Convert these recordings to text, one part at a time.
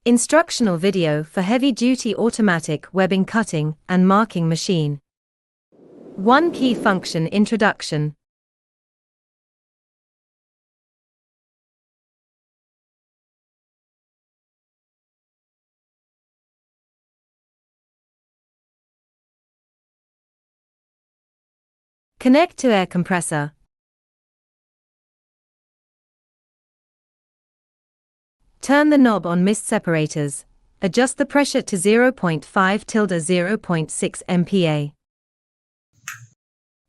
Instructional video for heavy-duty automatic webbing cutting and marking machine. 1 key function introduction. Connect to air compressor. Turn the knob on mist separators. Adjust the pressure to 0.5-0.6 MPa.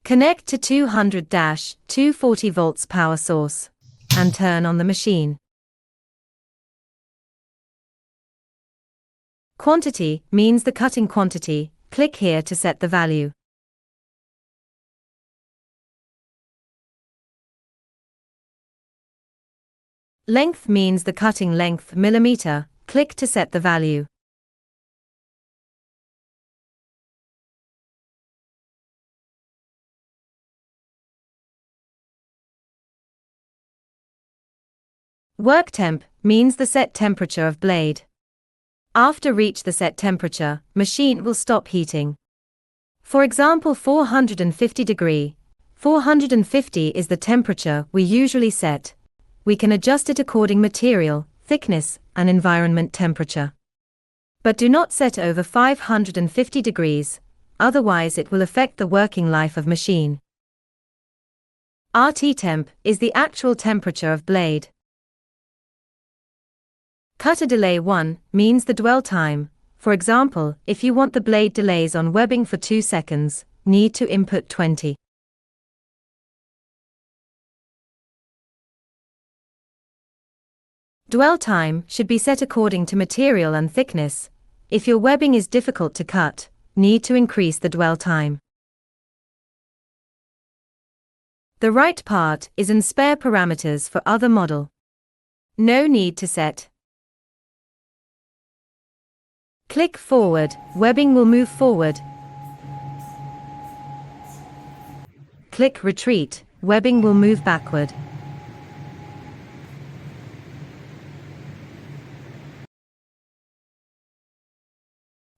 Connect to 200-240 volts power source and turn on the machine. Quantity means the cutting quantity. Click here to set the value. Length means the cutting length millimeter. Click to set the value. Work temp means the set temperature of blade. After reach the set temperature, machine will stop heating. For example 450 degree. 450 is the temperature we usually set. We can adjust it according material, thickness, and environment temperature. But do not set over 550 degrees, otherwise it will affect the working life of machine. RT temp is the actual temperature of blade. Cutter delay 1 means the dwell time. For example, if you want the blade delays on webbing for 2 seconds, need to input 20. Dwell time should be set according to material and thickness. If your webbing is difficult to cut, need to increase the dwell time. The right part is in spare parameters for other model. No need to set. Click forward, webbing will move forward. Click retreat, webbing will move backward.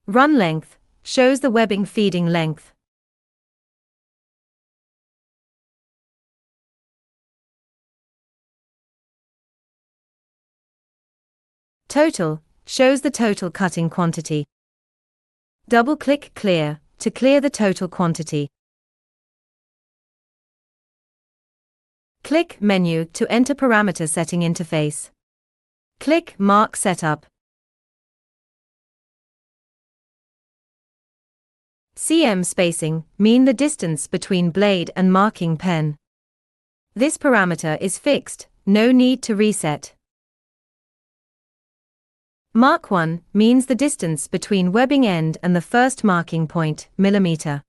Run length shows the webbing feeding length. Total shows the total cutting quantity. Double-click Clear to clear the total quantity. Click Menu to enter parameter setting interface. Click Mark Setup. cm spacing mean the distance between blade and marking pen. This parameter is fixed, no need to reset. Mark 1 means the distance between webbing end and the first marking point, millimeter.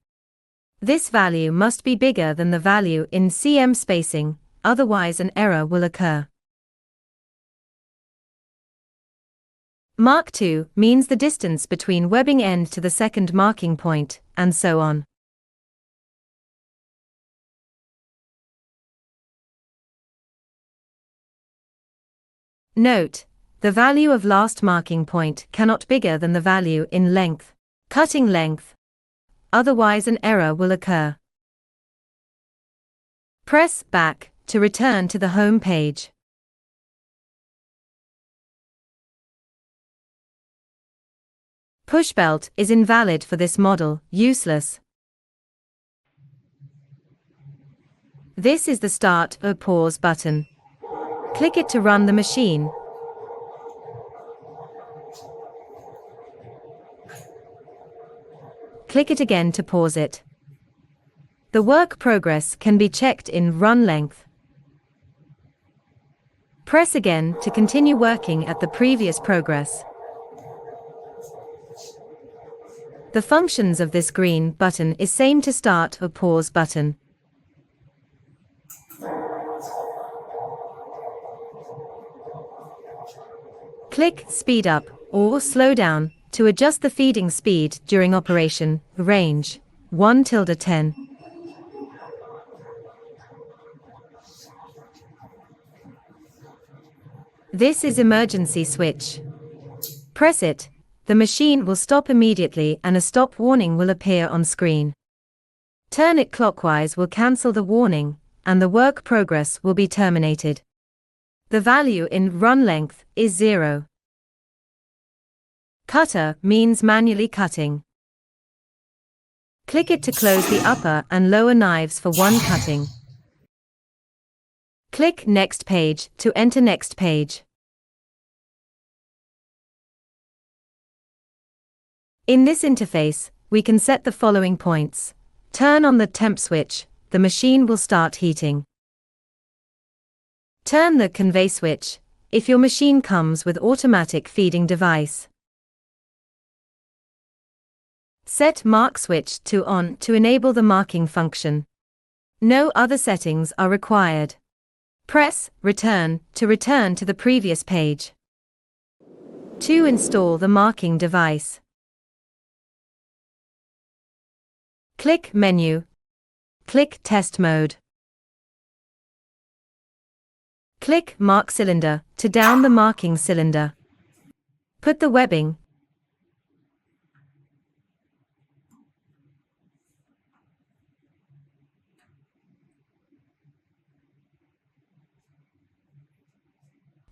This value must be bigger than the value in cm spacing, otherwise an error will occur. Mark 2 means the distance between webbing end to the second marking point, and so on. Note, the value of last marking point cannot be bigger than the value in length, cutting length, otherwise an error will occur. Press back to return to the home page. Push belt is invalid for this model, useless. This is the start or pause button. Click it to run the machine. Click it again to pause it. The work progress can be checked in Run Length. Press again to continue working at the previous progress. The functions of this green button is same to start or pause button. Click Speed Up or Slow Down to adjust the feeding speed during operation, range 1-10. This is emergency switch. Press it, the machine will stop immediately and a stop warning will appear on screen. Turn it clockwise will cancel the warning, and the work progress will be terminated. The value in run length is 0. Cutter means manually cutting. Click it to close the upper and lower knives for one cutting. Click Next Page to enter next page. In this interface, we can set the following points. Turn on the temp switch, the machine will start heating. Turn the convey switch, if your machine comes with automatic feeding device. Set mark switch to on to enable the marking function. No other settings are required. Press Return to return to the previous page. To install the marking device, click Menu. Click Test Mode. Click Mark Cylinder to down the marking cylinder. Put the webbing.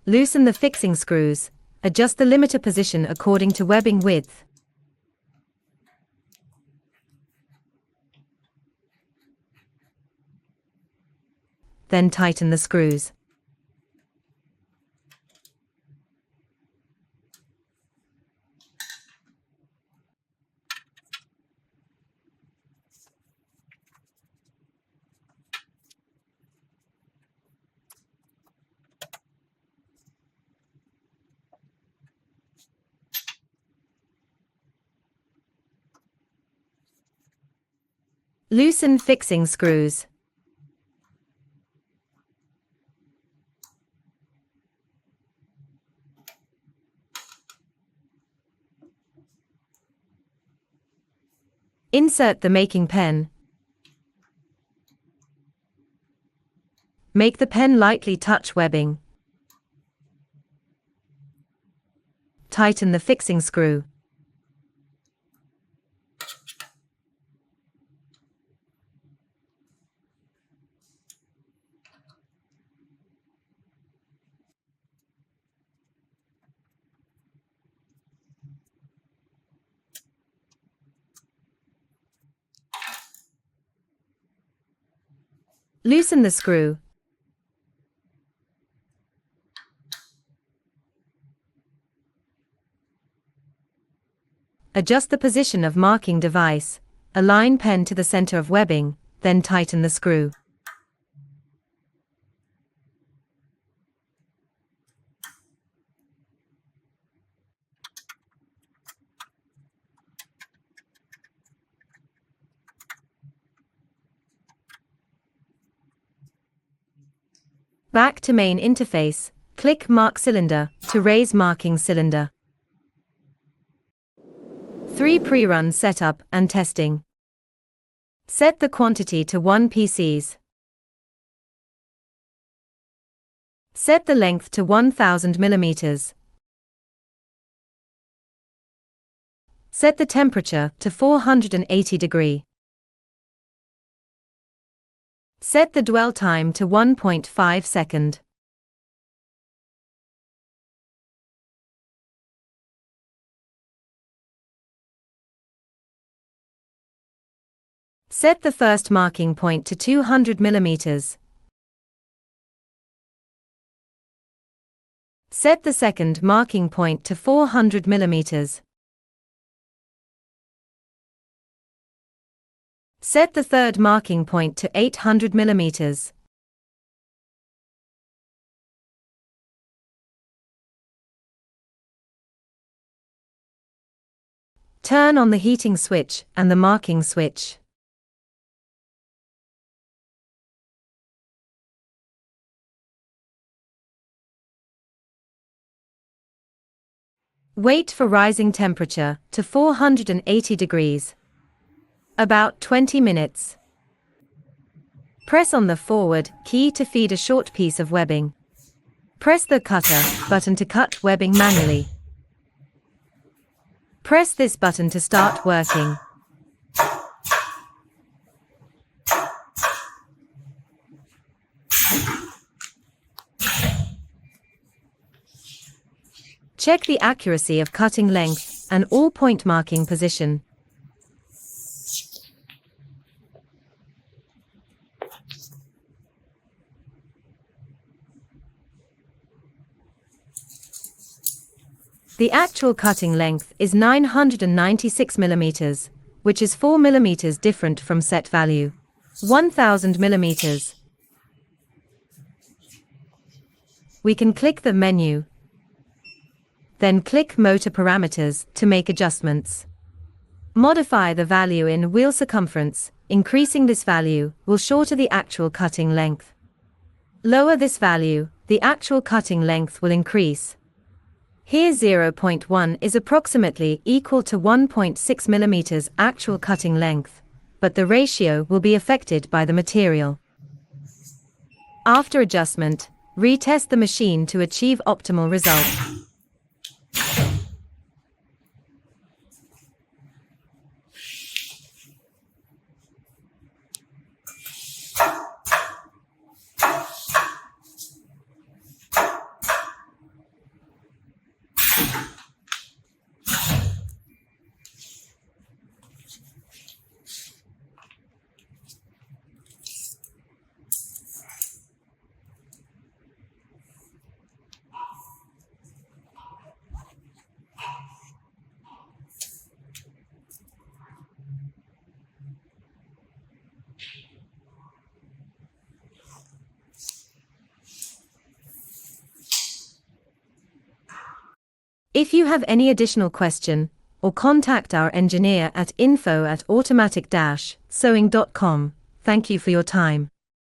Loosen the fixing screws. Adjust the limiter position according to webbing width. Then tighten the screws. Loosen fixing screws. Insert the making pen. Make the pen lightly touch webbing. Tighten the fixing screw. Loosen the screw. Adjust the position of marking device. Align pen to the center of webbing, then tighten the screw. Back to main interface, click Mark Cylinder to raise marking cylinder. 3 pre-run setup and testing. Set the quantity to 1 pcs. Set the length to 1000 mm. Set the temperature to 480 degree. Set the dwell time to 1.5 second. Set the first marking point to 200 mm. Set the second marking point to 400 mm. Set the third marking point to 800 mm. Turn on the heating switch and the marking switch. Wait for rising temperature to 480 degrees. About 20 minutes. Press on the forward key to feed a short piece of webbing. Press the cutter button to cut webbing manually. Press this button to start working. Check the accuracy of cutting length and all point marking position. The actual cutting length is 996 mm, which is 4 mm different from set value. 1000 mm. We can click the menu, then click Motor Parameters to make adjustments. Modify the value in wheel circumference. Increasing this value will shorten the actual cutting length. Lower this value, the actual cutting length will increase. Here 0.1 is approximately equal to 1.6 mm actual cutting length, but the ratio will be affected by the material. After adjustment, retest the machine to achieve optimal result. If you have any additional question, or contact our engineer at info@automatic-sewing.com. Thank you for your time.